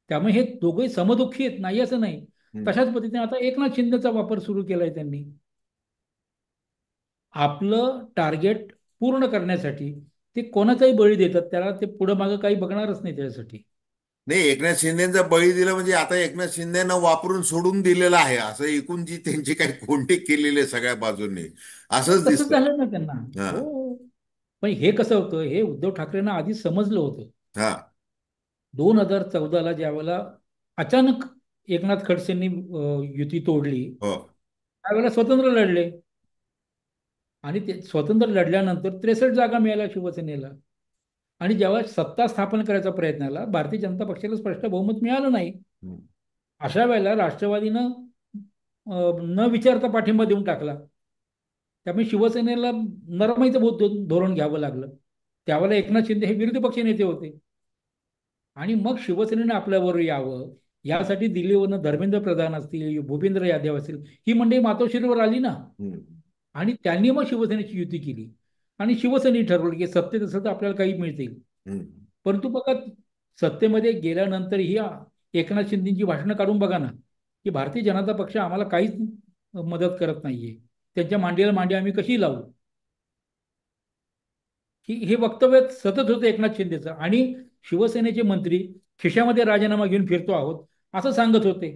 त्यामुळे हे दोघे समदुःखी आहेत, नाही असं नाही. हम्म. तशाच पद्धतीने आता एकनाथ शिंदेचा वापर सुरू केलाय त्यांनी. आपलं टार्गेट पूर्ण करण्यासाठी ते कोणाचाही बळी देतात, त्याला ते पुढं मागं काही बघणारच नाही त्याच्यासाठी. नाही, एकनाथ शिंदेचा बळी दिला म्हणजे आता एकनाथ शिंदेना वापरून सोडून दिलेलं आहे असं एकूण जी त्यांची काही कोंडी केलेली आहे सगळ्या बाजूंनी, असंच तसंच दिसतंय. झालं ना त्यांना. हा. हो. पण हे कसं होतं, हे उद्धव ठाकरेंना आधी समजलं होतं. हा. 2014ला ज्यावेळेला अचानक एकनाथ खडसेंनी युती तोडली, हो. त्यावेळेला स्वतंत्र लढले. आणि ते स्वतंत्र लढल्यानंतर 63 जागा मिळाल्या शिवसेनेला. आणि जेव्हा सत्ता स्थापन करायचा प्रयत्न आला, भारतीय जनता पक्षाला स्पष्ट बहुमत मिळालं नाही. हम्म. अशा वेळेला राष्ट्रवादीनं न विचारता पाठिंबा देऊन टाकला. त्यामुळे शिवसेनेला नरमाईचं बहुत धोरण घ्यावं लागलं. त्यावेळेला एकनाथ शिंदे हे विरोधी पक्ष नेते होते. आणि मग शिवसेनेनं आपल्याबरोबर यावं यासाठी दिल्लीवरनं धर्मेंद्र प्रधान असतील, भूपेंद्र यादव असतील, ही मंडळी मातोश्रीवर आली ना. हम्म. आणि त्यांनी मग शिवसेनेची युती केली. आणि शिवसेनेने ठरवलं की सत्तेत असेल तर आपल्याला काही मिळतील. हम्म. परंतु बघा, सत्तेमध्ये गेल्यानंतर ही एकनाथ शिंदेची भाषणं काढून बघा ना, की भारतीय जनता पक्ष आम्हाला काहीच मदत करत नाहीये, त्यांच्या मांडीला मांडी आम्ही कशी लावू. ही हे वक्तव्य सतत होतं एकनाथ शिंदेचं. आणि शिवसेनेचे मंत्री खिशामध्ये राजीनामा घेऊन फिरतो आहोत असं सांगत होते.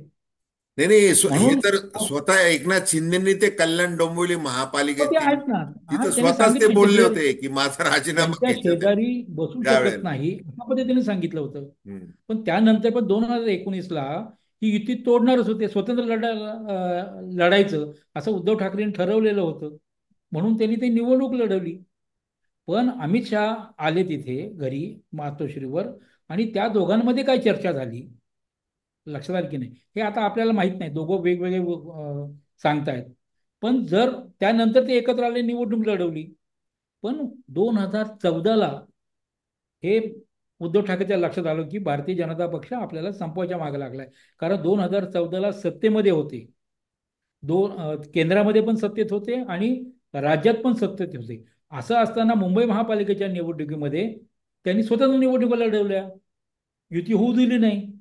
नाही नाही, हे म्हणून तर स्वतः एकनाथ शिंदेनी ते कल्याण डोंबिवली हो, ते महापालिकेत आहेत ना. हा, तिथं त्यांनी स्वतःच ते सांगितलं की बोलले जे होते की माझा राजीनामा त्यांच्या घ्यायचा त्यांनी शेजारी बसू शकत त्यावेळेला. नाही अशा पद्धतीने सांगितलं होतं. हम्म. पण त्यानंतर पण 2019ला ही युती तोडणारच होते, स्वतंत्र लढायचं असं उद्धव ठाकरेंनी ठरवलेलं होतं. म्हणून त्यांनी ते निवडणूक लढवली. पण अमित शहा आले तिथे घरी मातोश्रीवर, आणि त्या दोघांमध्ये काय चर्चा झाली लक्षात आलं की नाही हे आता आपल्याला माहित नाही. दोघं वेगवेगळे सांगतायत. पण जर त्यानंतर ते एकत्र आले, निवडणूक लढवली. पण 2014ला हे उद्धव ठाकरेच्या लक्षात आलं की भारतीय जनता पक्ष आपल्याला संपवायच्या मागे लागलाय. कारण 2014ला सत्तेमध्ये होते, केंद्रामध्ये पण सत्तेत होते आणि राज्यात पण सत्तेत होते. असं असताना मुंबई महापालिकेच्या निवडणुकीमध्ये त्यांनी स्वतंत्र निवडणुका लढवल्या, युती होऊ दिली नाही.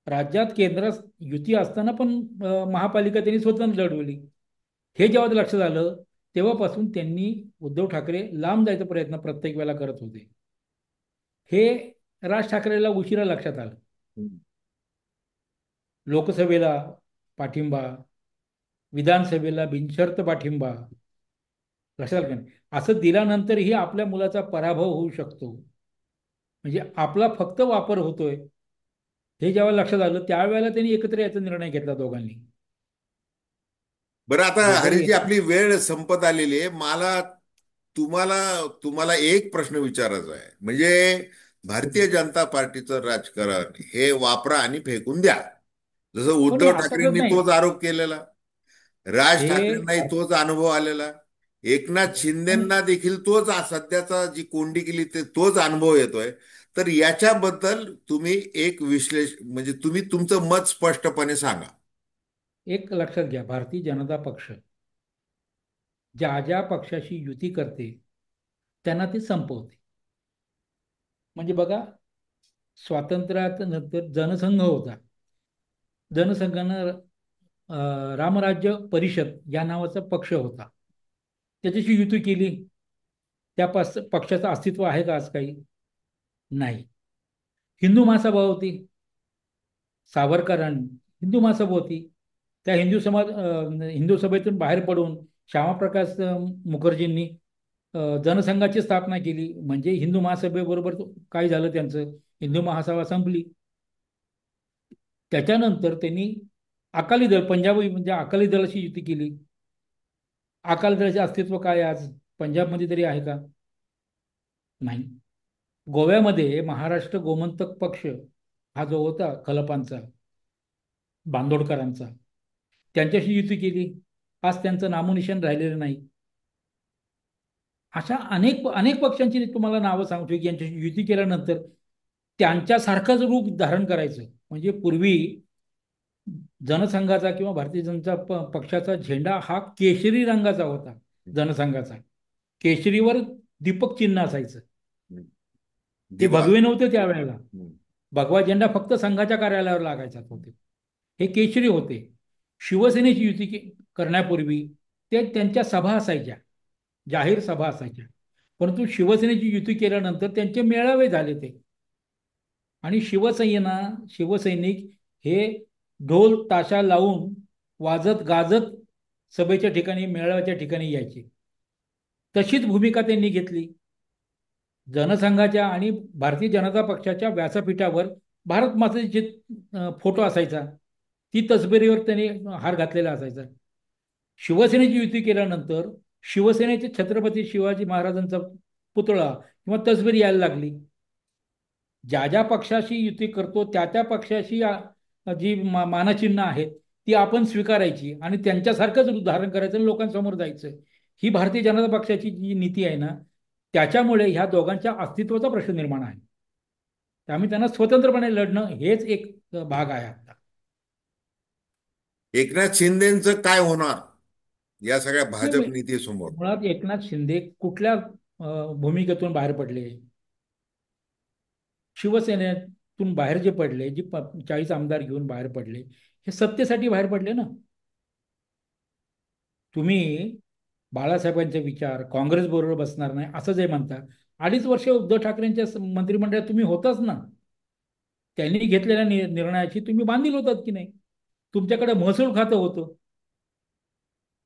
राज्यात केंद्रात युती असताना पण महापालिका त्यांनी स्वतंत्र लढवली. हे जेव्हा लक्षात आलं, तेव्हापासून त्यांनी उद्धव ठाकरे लांब जायचा प्रयत्न प्रत्येक वेळेला करत होते. हे राज ठाकरेला उशिरा लक्षात आलं. हम्म. लोकसभेला पाठिंबा, विधानसभेला बिनशर्त पाठिंबा, लक्षात आलं का नाही? असं दिल्यानंतरही आपल्या मुलाचा पराभव होऊ शकतो. म्हणजे आपला फक्त वापर होतोय, हे जेव्हा लक्षात आलं त्यावेळेला त्यांनी एकत्र याचा निर्णय घेतला दोघांनी. बरं, आता दोघं हरीजी आपली वेळ संपत आलेली आहे. मला तुम्हाला तुम्हाला एक प्रश्न विचारायचा आहे. म्हणजे भारतीय जनता पार्टीचं राजकारण हे वापरा आणि फेकून द्या, जसं हो नाही उद्धव आता तर ठाकरेंनी नाही. तोच आरोप केलेला, राज हे ठाकरेंनाही तोच अनुभव आलेला, एकनाथ आणि शिंदेंना देखील तोच सध्याचा जी कोंडी केली ते तोच अनुभव येतोय. तर याच्याबद्दल तुम्ही एक म्हणजे तुम्ही तुमचं मत स्पष्टपणे सांगा. एक लक्षात घ्या, भारतीय जनता पक्ष ज्या ज्या पक्षाशी युती करते त्यांना ती संपवते. म्हणजे बघा, स्वातंत्र्यात नंतर जनसंघ होता. जनसंघानं रामराज्य परिषद या नावाचा पक्ष होता, त्याच्याशी युती केली. त्या पक्षाचं अस्तित्व आहे का आज काही? नाही. हिंदू महासभा होती, सावरकरांनी हिंदू महासभा होती, त्या हिंदू सभेतून बाहेर पडून श्यामाप्रकाश मुखर्जींनी जनसंघाची स्थापना केली. म्हणजे हिंदू महासभेबरोबर काय झालं त्यांचं, हिंदू महासभा संपली. त्याच्यानंतर त्यांनी अकाली दल, पंजाबी म्हणजे अकाली दलाशी युती केली. अकाली दलाचे अस्तित्व काय आज पंजाबमध्ये तरी आहे का? नाही. गोव्यामध्ये महाराष्ट्र गोमंतक पक्ष हा जो होता खलपांचा, बांदोडकरांचा, त्यांच्याशी युती केली. आज त्यांचं नामोनिशाण राहिलेलं नाही. अशा अनेक अनेक पक्षांची तुम्हाला नावं सांगतो की यांच्याशी युती केल्यानंतर त्यांच्यासारखंच रूप धारण करायचं. म्हणजे पूर्वी जनसंघाचा किंवा भारतीय जनता पक्षाचा झेंडा हा केशरी रंगाचा होता. जनसंघाचा केशरीवर दीपक चिन्ह असायचं. ते दिवा. भगवे नव्हते त्यावेळेला. हम्म. भगवा झेंडा फक्त संघाच्या कार्यालयावर लागायचा होते. हे केशरी होते. शिवसेनेची युती करण्यापूर्वी ते त्यांच्या सभा असायच्या, जाहीर सभा असायच्या. परंतु शिवसेनेची युती केल्यानंतर त्यांचे मेळावे झाले ते. आणि शिवसैनिक हे ढोल ताशा लावून वाजत गाजत सभेच्या ठिकाणी, मेळाव्याच्या ठिकाणी यायचे. तशीच भूमिका त्यांनी घेतली. जनसंघाच्या आणि भारतीय जनता पक्षाच्या व्यासपीठावर भारत मातेचे फोटो असायचा. ती तसबिरीवर त्यांनी हार घातलेला असायचा. शिवसेनेची युती केल्यानंतर शिवसेनेचे छत्रपती शिवाजी महाराजांचा पुतळा किंवा तसबीर यायला लागली. ज्या ज्या पक्षाशी युती करतो त्या त्या पक्षाशी जी मानचिन्ह आहेत ती आपण स्वीकारायची आणि त्यांच्यासारखंच धारण करायचं आणि लोकांसमोर जायचं. ही भारतीय जनता पक्षाची जी नीती आहे ना, त्याच्यामुळे ह्या दोघांच्या अस्तित्वाचा प्रश्न निर्माण आहे. त्यामुळे त्यांना स्वतंत्रपणे लढणं हेच एक भाग आहे आता. एकनाथ शिंदेचं काय होणार या सगळ्या भाजप नाही, नीतीसमोर? मुळात एकनाथ शिंदे कुठल्या भूमिकेतून बाहेर पडले? शिवसेनेतून बाहेर जे पडले, जी 40 आमदार घेऊन बाहेर पडले, हे सत्तेसाठी बाहेर पडले ना. तुम्ही बाळासाहेबांचे विचार, काँग्रेस बरोबर बसणार नाही असं जे म्हणता, 2.5 वर्ष उद्धव ठाकरेंच्या मंत्रिमंडळात तुम्ही होताच ना. त्यांनी घेतलेल्या निर्णयाची तुम्ही बांधील होतात की नाही? तुमच्याकडे महसूल खातं होतं.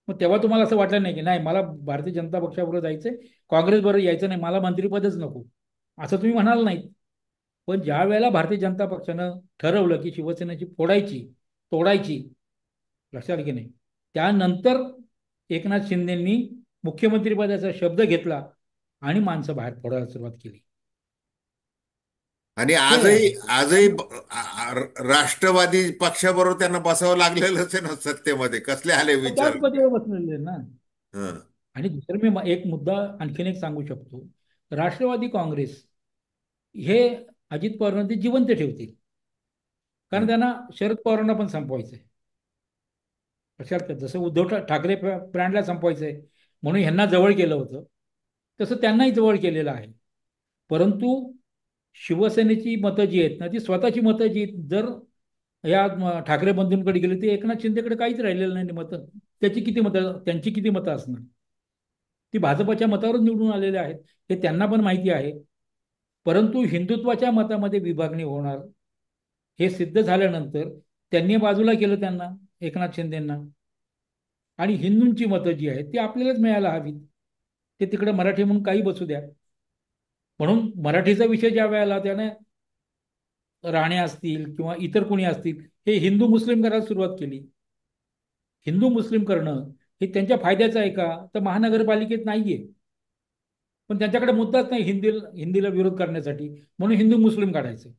मग तेव्हा तुम्हाला असं वाटलं नाही की नाही, मला भारतीय जनता पक्षाबरोबर जायचंय, काँग्रेस बरोबर यायचं नाही, मला मंत्रिपदच नको, असं तुम्ही म्हणाल नाही. पण ज्या वेळेला भारतीय जनता पक्षानं ठरवलं की शिवसेनेची फोडायची, तोडायची, लक्षात की नाही, त्यानंतर एकनाथ शिंदेंनी मुख्यमंत्रीपदाचा शब्द घेतला आणि माणसं बाहेर फोडायला सुरुवात केली. आणि हे आहे. आजही राष्ट्रवादी पक्षाबरोबर त्यांना बसावं लागलेलंच आहे ना सत्तेमध्ये. कसले आले विचार? त्याच पतीवर बसलेले ना. हं. आणि दुसरं मी एक मुद्दा आणखीन एक सांगू शकतो. राष्ट्रवादी काँग्रेस हे अजित पवारांना ते जिवंत ठेवतील, कारण हं. त्यांना शरद पवारांना पण संपवायचंय. लक्षात घ्या, जसं उद्धव ठाकरे ब्रँडला संपवायचंय म्हणून ह्यांना जवळ केलं होतं, तसं त्यांनाही जवळ केलेलं आहे. परंतु शिवसेनेची मतं जी आहेत ना, ती स्वतःची मतं जी जर या ठाकरे बंधूंकडे गेली, ती एकनाथ शिंदेकडे काहीच राहिलेलं नाही मतं. त्यांची किती मतं असणार? ती भाजपच्या मतावरच निवडून आलेले आहेत, हे त्यांना पण माहिती आहे. परंतु हिंदुत्वाच्या मतामध्ये विभागणी होणार हे सिद्ध झाल्यानंतर त्यांनी बाजूला केलं त्यांना, एकनाथ शिंदेंना. आणि हिंदूंची मतं जी आहेत ती आपल्यालाच मिळायला हवीत. ते तिकडे मराठी म्हणून काही बसू द्या. म्हणून मराठीचा विषय ज्या वेळेला त्याने राणे असतील किंवा इतर कोणी असतील, हे हिंदू मुस्लिम करायला सुरुवात केली. हिंदू मुस्लिम करणं हे त्यांच्या फायद्याचं आहे का? तर महानगरपालिकेत नाहीये. पण त्यांच्याकडे मुद्दाच नाही हिंदीला विरोध करण्यासाठी, म्हणून हिंदू मुस्लिम काढायचे.